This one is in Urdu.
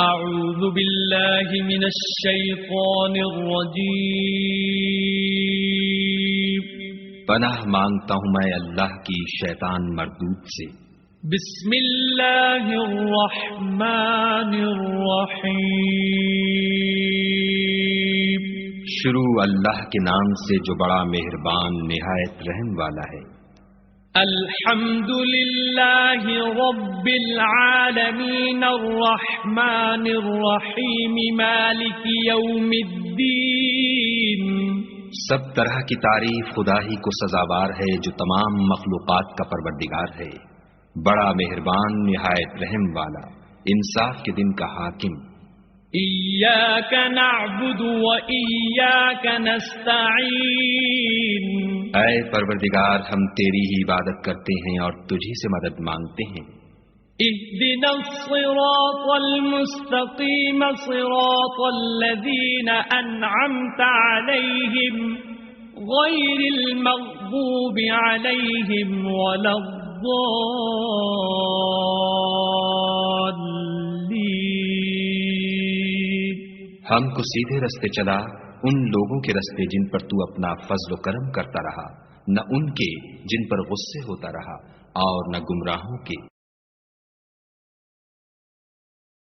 اعوذ باللہ من الشیطان الرجیم، پناہ مانگتا ہوں میں اللہ کی شیطان مردود سے۔ بسم اللہ الرحمن الرحیم، شروع اللہ کے نام سے جو بڑا مہربان نہایت رحم والا ہے۔ الحمد للہ رب العالمین الرحمن الرحیم مالک یوم الدین۔ سب طرح کی تعریف خدا ہی کو سزاوار ہے جو تمام مخلوقات کا پروردگار ہے، بڑا مہربان نہایت رحم والا، انصاف کے دن کا حاکم۔ ایاک نعبد و ایاک نستعین، اے پروردگار ہم تیری ہی عبادت کرتے ہیں اور تجھی سے مدد مانگتے ہیں۔ اهدنا الصراط المستقیم صراط الذین انعمت علیہم غیر المغضوب علیہم ولا الضالین۔ ہم کو سیدھے رستے چلا، ان لوگوں کے رستے جن پر تو اپنا فضل و کرم کرتا رہا، نہ ان کے جن پر غصے ہوتا رہا، اور نہ گمراہوں کے